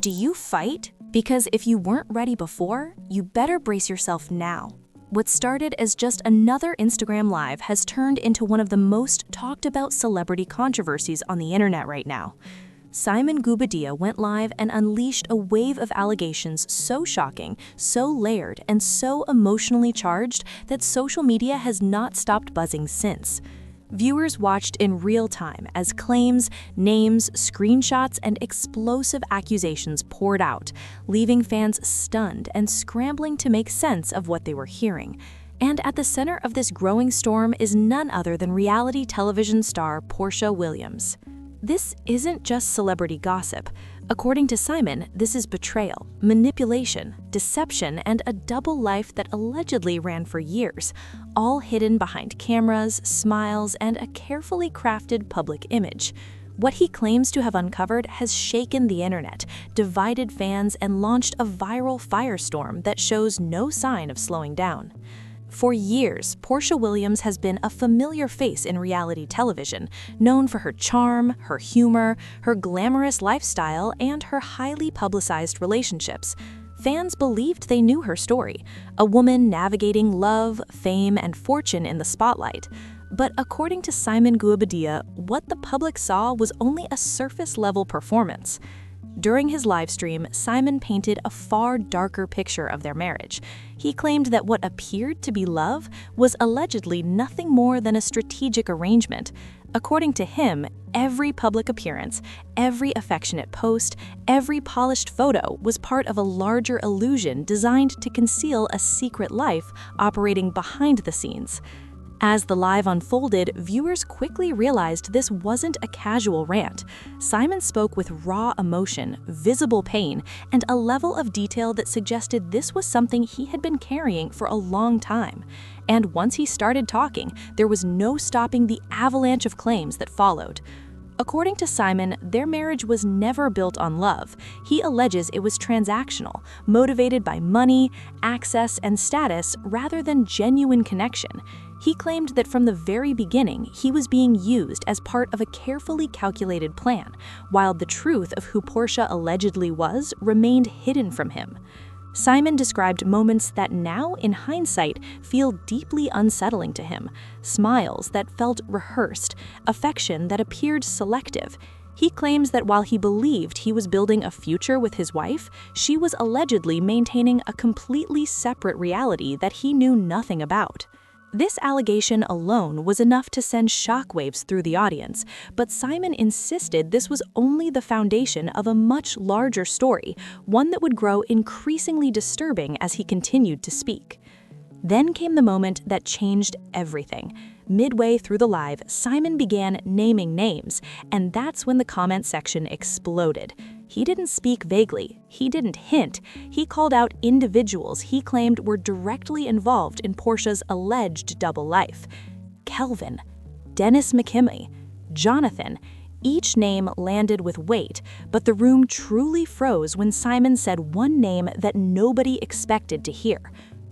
Do you fight? Because if you weren't ready before, you better brace yourself now. What started as just another Instagram Live has turned into one of the most talked about celebrity controversies on the internet right now. Simon Guobadia went live and unleashed a wave of allegations so shocking, so layered, and so emotionally charged that social media has not stopped buzzing since. Viewers watched in real time as claims, names, screenshots, and explosive accusations poured out, leaving fans stunned and scrambling to make sense of what they were hearing. And at the center of this growing storm is none other than reality television star Porsha Williams. This isn't just celebrity gossip. According to Simon, this is betrayal, manipulation, deception, and a double life that allegedly ran for years, all hidden behind cameras, smiles, and a carefully crafted public image. What he claims to have uncovered has shaken the internet, divided fans, and launched a viral firestorm that shows no sign of slowing down. For years, Porsha Williams has been a familiar face in reality television, known for her charm, her humor, her glamorous lifestyle, and her highly publicized relationships. Fans believed they knew her story, a woman navigating love, fame, and fortune in the spotlight. But according to Simon Guobadia, what the public saw was only a surface-level performance. During his livestream, Simon painted a far darker picture of their marriage. He claimed that what appeared to be love was allegedly nothing more than a strategic arrangement. According to him, every public appearance, every affectionate post, every polished photo was part of a larger illusion designed to conceal a secret life operating behind the scenes. As the live unfolded, viewers quickly realized this wasn't a casual rant. Simon spoke with raw emotion, visible pain, and a level of detail that suggested this was something he had been carrying for a long time. And once he started talking, there was no stopping the avalanche of claims that followed. According to Simon, their marriage was never built on love. He alleges it was transactional, motivated by money, access, and status rather than genuine connection. He claimed that from the very beginning, he was being used as part of a carefully calculated plan, while the truth of who Porsha allegedly was remained hidden from him. Simon described moments that now, in hindsight, feel deeply unsettling to him, smiles that felt rehearsed, affection that appeared selective. He claims that while he believed he was building a future with his wife, she was allegedly maintaining a completely separate reality that he knew nothing about. This allegation alone was enough to send shockwaves through the audience, but Simon insisted this was only the foundation of a much larger story, one that would grow increasingly disturbing as he continued to speak. Then came the moment that changed everything. Midway through the live, Simon began naming names, and that's when the comment section exploded. He didn't speak vaguely, he didn't hint, he called out individuals he claimed were directly involved in Porsha's alleged double life. Kelvin, Dennis McKimmey, Jonathan. Each name landed with weight, but the room truly froze when Simon said one name that nobody expected to hear: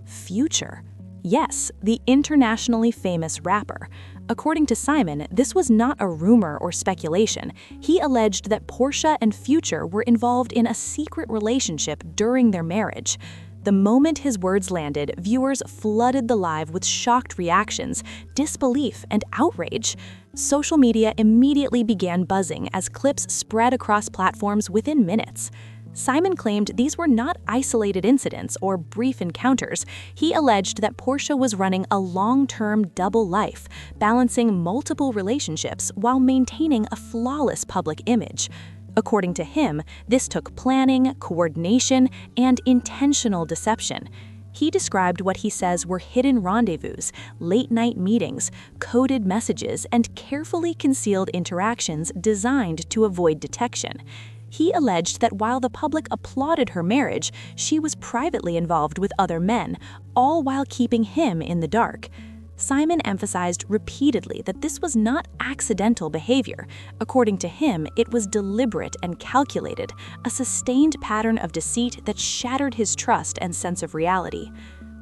Future. Yes, the internationally famous rapper. According to Simon, this was not a rumor or speculation. He alleged that Porsha and Future were involved in a secret relationship during their marriage. The moment his words landed, viewers flooded the live with shocked reactions, disbelief, and outrage. Social media immediately began buzzing as clips spread across platforms within minutes. Simon claimed these were not isolated incidents or brief encounters. He alleged that Porsha was running a long-term double life, balancing multiple relationships while maintaining a flawless public image. According to him, this took planning, coordination, and intentional deception. He described what he says were hidden rendezvous, late-night meetings, coded messages, and carefully concealed interactions designed to avoid detection. He alleged that while the public applauded her marriage, she was privately involved with other men, all while keeping him in the dark. Simon emphasized repeatedly that this was not accidental behavior. According to him, it was deliberate and calculated, a sustained pattern of deceit that shattered his trust and sense of reality.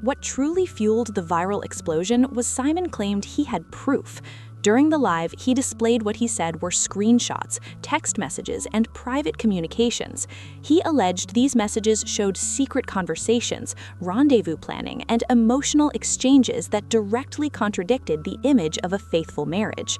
What truly fueled the viral explosion was Simon claimed he had proof. During the live, he displayed what he said were screenshots, text messages, and private communications. He alleged these messages showed secret conversations, rendezvous planning, and emotional exchanges that directly contradicted the image of a faithful marriage.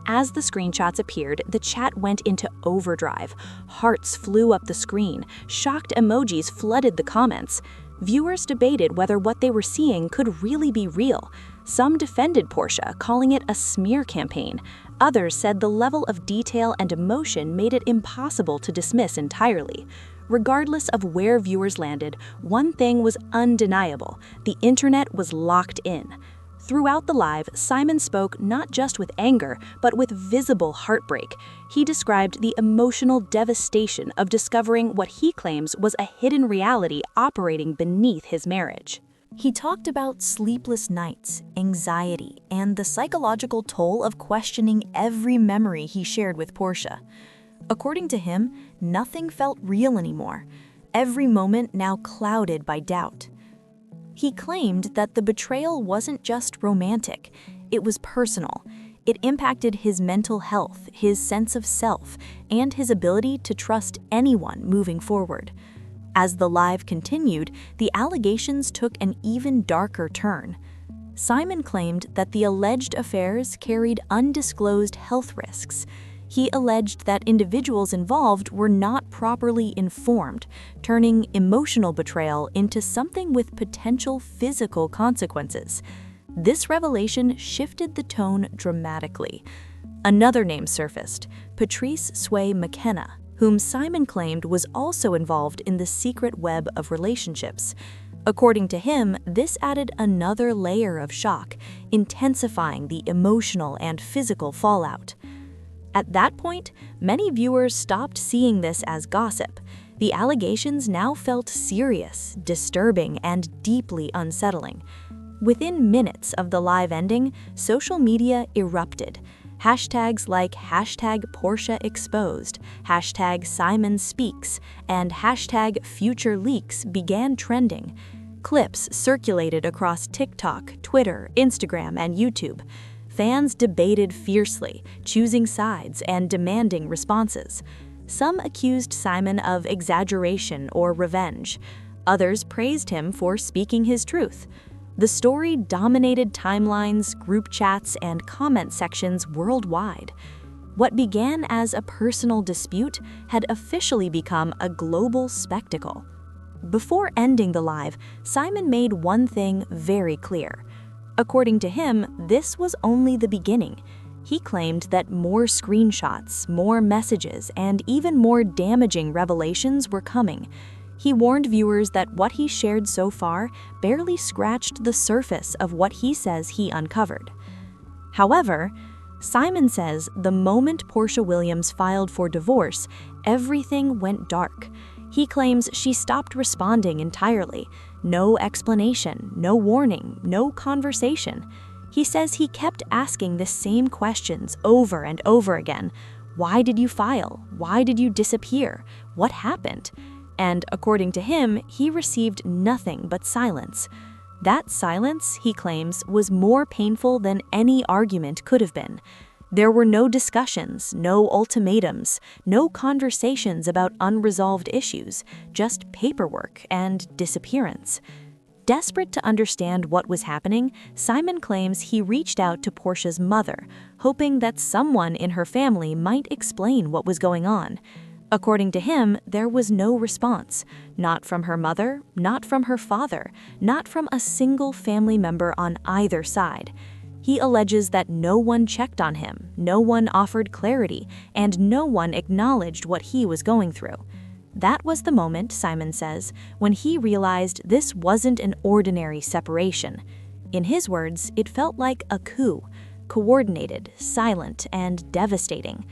As the screenshots appeared, the chat went into overdrive. Hearts flew up the screen. Shocked emojis flooded the comments. Viewers debated whether what they were seeing could really be real. Some defended Porsha, calling it a smear campaign. Others said the level of detail and emotion made it impossible to dismiss entirely. Regardless of where viewers landed, one thing was undeniable: the internet was locked in. Throughout the live, Simon spoke not just with anger, but with visible heartbreak. He described the emotional devastation of discovering what he claims was a hidden reality operating beneath his marriage. He talked about sleepless nights, anxiety, and the psychological toll of questioning every memory he shared with Porsha. According to him, nothing felt real anymore, every moment now clouded by doubt. He claimed that the betrayal wasn't just romantic, it was personal. It impacted his mental health, his sense of self, and his ability to trust anyone moving forward. As the live continued, the allegations took an even darker turn. Simon claimed that the alleged affairs carried undisclosed health risks. He alleged that individuals involved were not properly informed, turning emotional betrayal into something with potential physical consequences. This revelation shifted the tone dramatically. Another name surfaced: Patrice Sway McKenna, whom Simon claimed was also involved in the secret web of relationships. According to him, this added another layer of shock, intensifying the emotional and physical fallout. At that point, many viewers stopped seeing this as gossip. The allegations now felt serious, disturbing, and deeply unsettling. Within minutes of the live ending, social media erupted. Hashtags like #PorshaExposed, #SimonSpeaks, and #FutureLeaks began trending. Clips circulated across TikTok, Twitter, Instagram, and YouTube. Fans debated fiercely, choosing sides and demanding responses. Some accused Simon of exaggeration or revenge. Others praised him for speaking his truth. The story dominated timelines, group chats, and comment sections worldwide. What began as a personal dispute had officially become a global spectacle. Before ending the live, Simon made one thing very clear. According to him, this was only the beginning. He claimed that more screenshots, more messages, and even more damaging revelations were coming. He warned viewers that what he shared so far barely scratched the surface of what he says he uncovered. However, Simon says the moment Porsha Williams filed for divorce, everything went dark. He claims she stopped responding entirely. No explanation, no warning, no conversation. He says he kept asking the same questions over and over again. Why did you file? Why did you disappear? What happened? And according to him, he received nothing but silence. That silence, he claims, was more painful than any argument could have been. There were no discussions, no ultimatums, no conversations about unresolved issues, just paperwork and disappearance. Desperate to understand what was happening, Simon claims he reached out to Porsha's mother, hoping that someone in her family might explain what was going on. According to him, there was no response, not from her mother, not from her father, not from a single family member on either side. He alleges that no one checked on him, no one offered clarity, and no one acknowledged what he was going through. That was the moment, Simon says, when he realized this wasn't an ordinary separation. In his words, it felt like a coup, coordinated, silent, and devastating.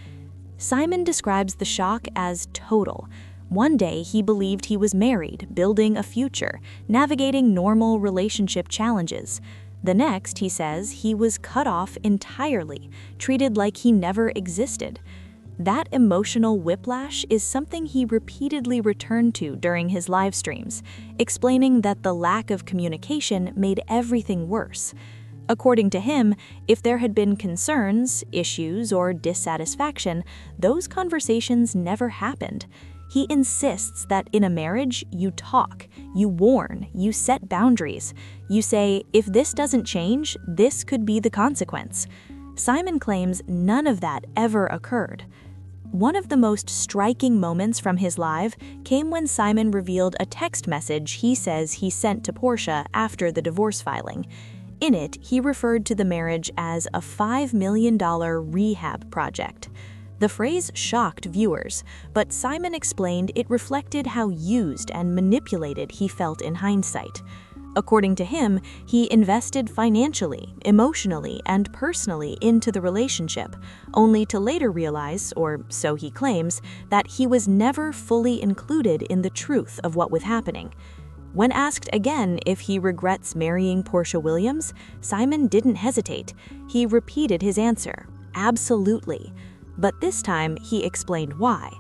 Simon describes the shock as total. One day he believed he was married, building a future, navigating normal relationship challenges. The next, he says, he was cut off entirely, treated like he never existed. That emotional whiplash is something he repeatedly returned to during his live streams, explaining that the lack of communication made everything worse. According to him, if there had been concerns, issues, or dissatisfaction, those conversations never happened. He insists that in a marriage, you talk, you warn, you set boundaries. You say, if this doesn't change, this could be the consequence. Simon claims none of that ever occurred. One of the most striking moments from his live came when Simon revealed a text message he says he sent to Porsha after the divorce filing. In it, he referred to the marriage as a $5 million rehab project. The phrase shocked viewers, but Simon explained it reflected how used and manipulated he felt in hindsight. According to him, he invested financially, emotionally, and personally into the relationship, only to later realize, or so he claims, that he was never fully included in the truth of what was happening. When asked again if he regrets marrying Porsha Williams, Simon didn't hesitate. He repeated his answer, absolutely. But this time, he explained why.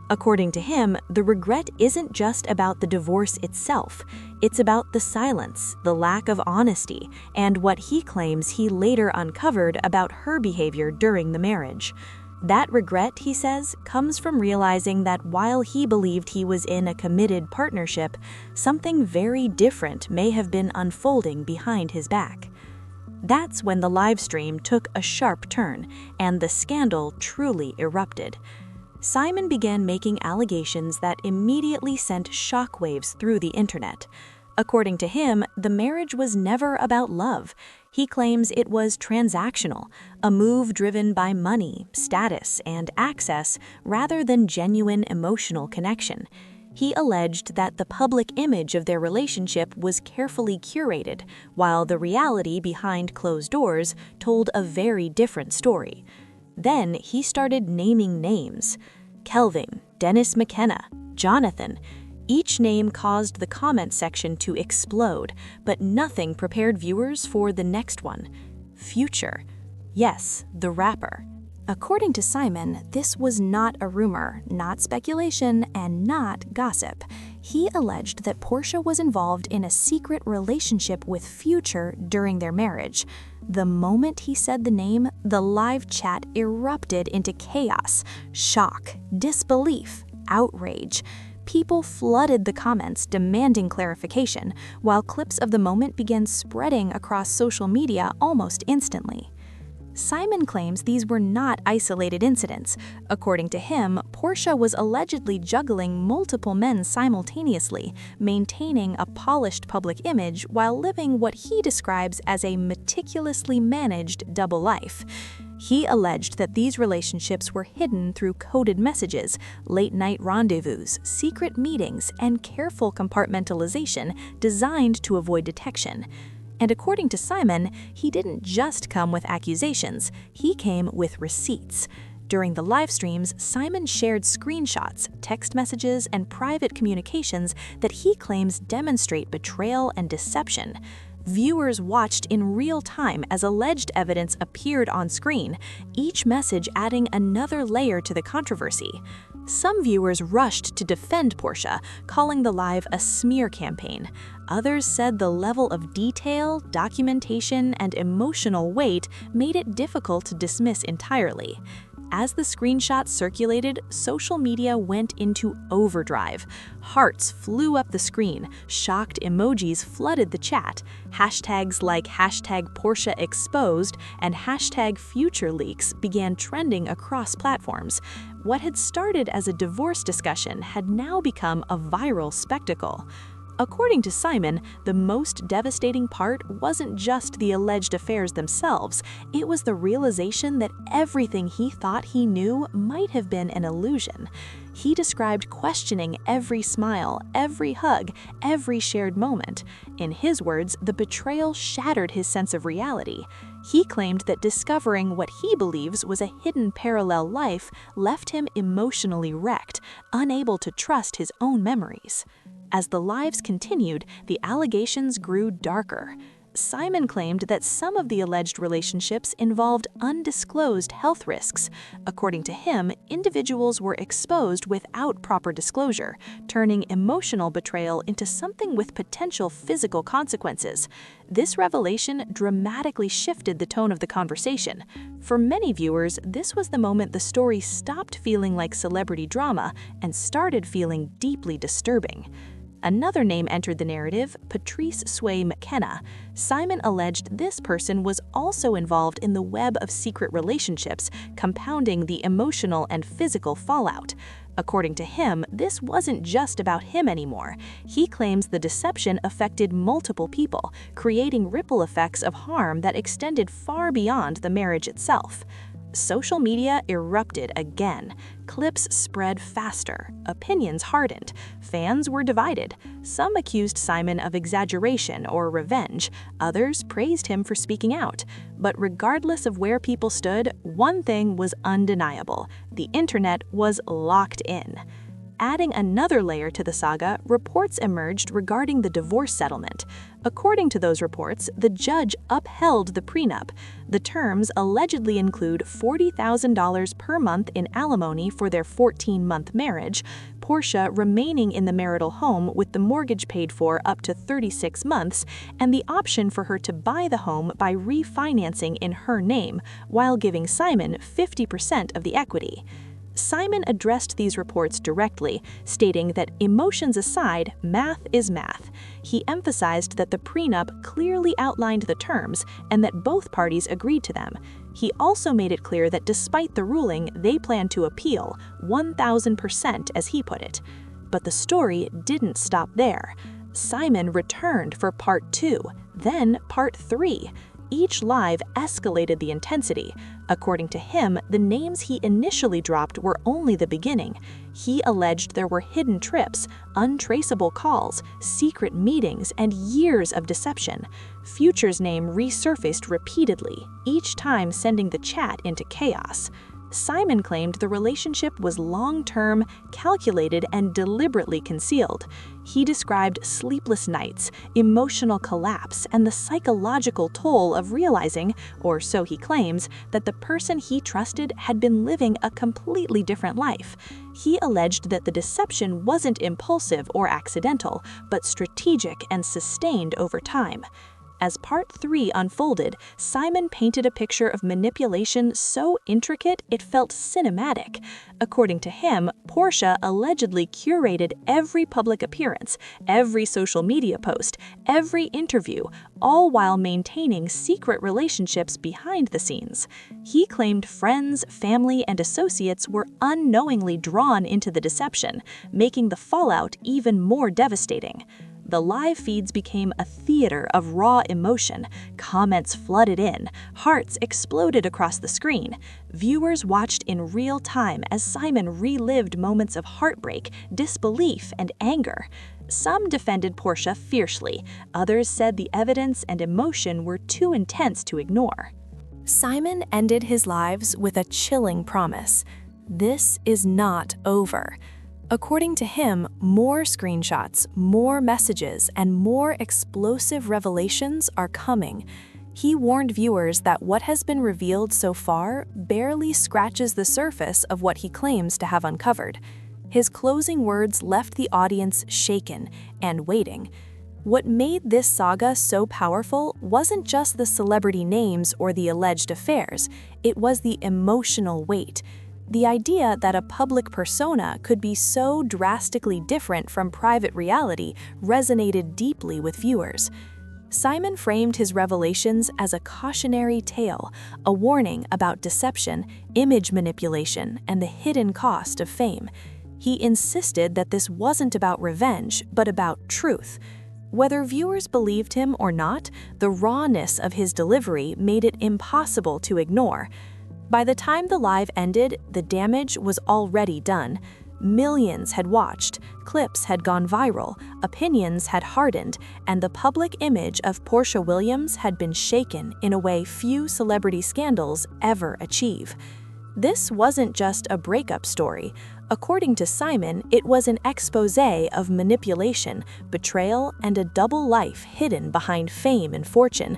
According to him, the regret isn't just about the divorce itself. It's about the silence, the lack of honesty, and what he claims he later uncovered about her behavior during the marriage. That regret, he says, comes from realizing that while he believed he was in a committed partnership, something very different may have been unfolding behind his back. That's when the live stream took a sharp turn, and the scandal truly erupted. Simon began making allegations that immediately sent shockwaves through the internet. According to him, the marriage was never about love. He claims it was transactional, a move driven by money, status, and access rather than genuine emotional connection. He alleged that the public image of their relationship was carefully curated, while the reality behind closed doors told a very different story. Then he started naming names. Kelvin, Dennis McKenna, Jonathan. Each name caused the comment section to explode, but nothing prepared viewers for the next one. Future. Yes, the rapper. According to Simon, this was not a rumor, not speculation, and not gossip. He alleged that Porsha was involved in a secret relationship with Future during their marriage. The moment he said the name, the live chat erupted into chaos, shock, disbelief, outrage. People flooded the comments demanding clarification, while clips of the moment began spreading across social media almost instantly. Simon claims these were not isolated incidents. According to him, Porsha was allegedly juggling multiple men simultaneously, maintaining a polished public image while living what he describes as a meticulously managed double life. He alleged that these relationships were hidden through coded messages, late-night rendezvous, secret meetings, and careful compartmentalization designed to avoid detection. And according to Simon, he didn't just come with accusations, he came with receipts. During the live streams, Simon shared screenshots, text messages, and private communications that he claims demonstrate betrayal and deception. Viewers watched in real time as alleged evidence appeared on screen, each message adding another layer to the controversy. Some viewers rushed to defend Porsha, calling the live a smear campaign. Others said the level of detail, documentation, and emotional weight made it difficult to dismiss entirely. As the screenshots circulated, social media went into overdrive. Hearts flew up the screen, shocked emojis flooded the chat, hashtags like #PorshaExposed and #FutureLeaks began trending across platforms. What had started as a divorce discussion had now become a viral spectacle. According to Simon, the most devastating part wasn't just the alleged affairs themselves, it was the realization that everything he thought he knew might have been an illusion. He described questioning every smile, every hug, every shared moment. In his words, the betrayal shattered his sense of reality. He claimed that discovering what he believes was a hidden parallel life left him emotionally wrecked, unable to trust his own memories. As the lives continued, the allegations grew darker. Simon claimed that some of the alleged relationships involved undisclosed health risks. According to him, individuals were exposed without proper disclosure, turning emotional betrayal into something with potential physical consequences. This revelation dramatically shifted the tone of the conversation. For many viewers, this was the moment the story stopped feeling like celebrity drama and started feeling deeply disturbing. Another name entered the narrative, Patrice Sway McKenna. Simon alleged this person was also involved in the web of secret relationships, compounding the emotional and physical fallout. According to him, this wasn't just about him anymore. He claims the deception affected multiple people, creating ripple effects of harm that extended far beyond the marriage itself. Social media erupted again. Clips spread faster. Opinions hardened. Fans were divided. Some accused Simon of exaggeration or revenge. Others praised him for speaking out. But regardless of where people stood, one thing was undeniable: the internet was locked in. Adding another layer to the saga, reports emerged regarding the divorce settlement. According to those reports, the judge upheld the prenup. The terms allegedly include $40,000 per month in alimony for their 14-month marriage, Porsha remaining in the marital home with the mortgage paid for up to 36 months, and the option for her to buy the home by refinancing in her name, while giving Simon 50% of the equity. Simon addressed these reports directly, stating that emotions aside, math is math. He emphasized that the prenup clearly outlined the terms and that both parties agreed to them. He also made it clear that despite the ruling, they plan to appeal, 1,000% as he put it. But the story didn't stop there. Simon returned for part 2, then part 3. Each live escalated the intensity. According to him, the names he initially dropped were only the beginning. He alleged there were hidden trips, untraceable calls, secret meetings, and years of deception. Future's name resurfaced repeatedly, each time sending the chat into chaos. Simon claimed the relationship was long-term, calculated, and deliberately concealed. He described sleepless nights, emotional collapse, and the psychological toll of realizing, or so he claims, that the person he trusted had been living a completely different life. He alleged that the deception wasn't impulsive or accidental, but strategic and sustained over time. As part 3 unfolded, Simon painted a picture of manipulation so intricate it felt cinematic. According to him, Porsha allegedly curated every public appearance, every social media post, every interview, all while maintaining secret relationships behind the scenes. He claimed friends, family, and associates were unknowingly drawn into the deception, making the fallout even more devastating. The live feeds became a theater of raw emotion. Comments flooded in. Hearts exploded across the screen. Viewers watched in real time as Simon relived moments of heartbreak, disbelief, and anger. Some defended Porsha fiercely. Others said the evidence and emotion were too intense to ignore. Simon ended his lives with a chilling promise: this is not over. According to him, more screenshots, more messages, and more explosive revelations are coming. He warned viewers that what has been revealed so far barely scratches the surface of what he claims to have uncovered. His closing words left the audience shaken and waiting. What made this saga so powerful wasn't just the celebrity names or the alleged affairs, it was the emotional weight. The idea that a public persona could be so drastically different from private reality resonated deeply with viewers. Simon framed his revelations as a cautionary tale, a warning about deception, image manipulation, and the hidden cost of fame. He insisted that this wasn't about revenge, but about truth. Whether viewers believed him or not, the rawness of his delivery made it impossible to ignore. By the time the live ended, the damage was already done. Millions had watched, clips had gone viral, opinions had hardened, and the public image of Porsha Williams had been shaken in a way few celebrity scandals ever achieve. This wasn't just a breakup story. According to Simon, it was an exposé of manipulation, betrayal, and a double life hidden behind fame and fortune.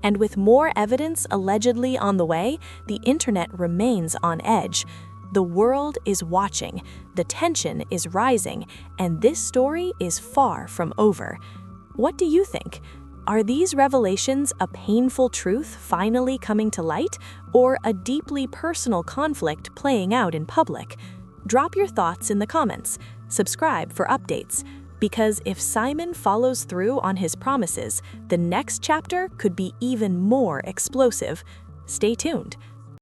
And with more evidence allegedly on the way, the internet remains on edge. The world is watching, the tension is rising, and this story is far from over. What do you think? Are these revelations a painful truth finally coming to light, or a deeply personal conflict playing out in public? Drop your thoughts in the comments. Subscribe for updates, because if Simon follows through on his promises, the next chapter could be even more explosive. Stay tuned.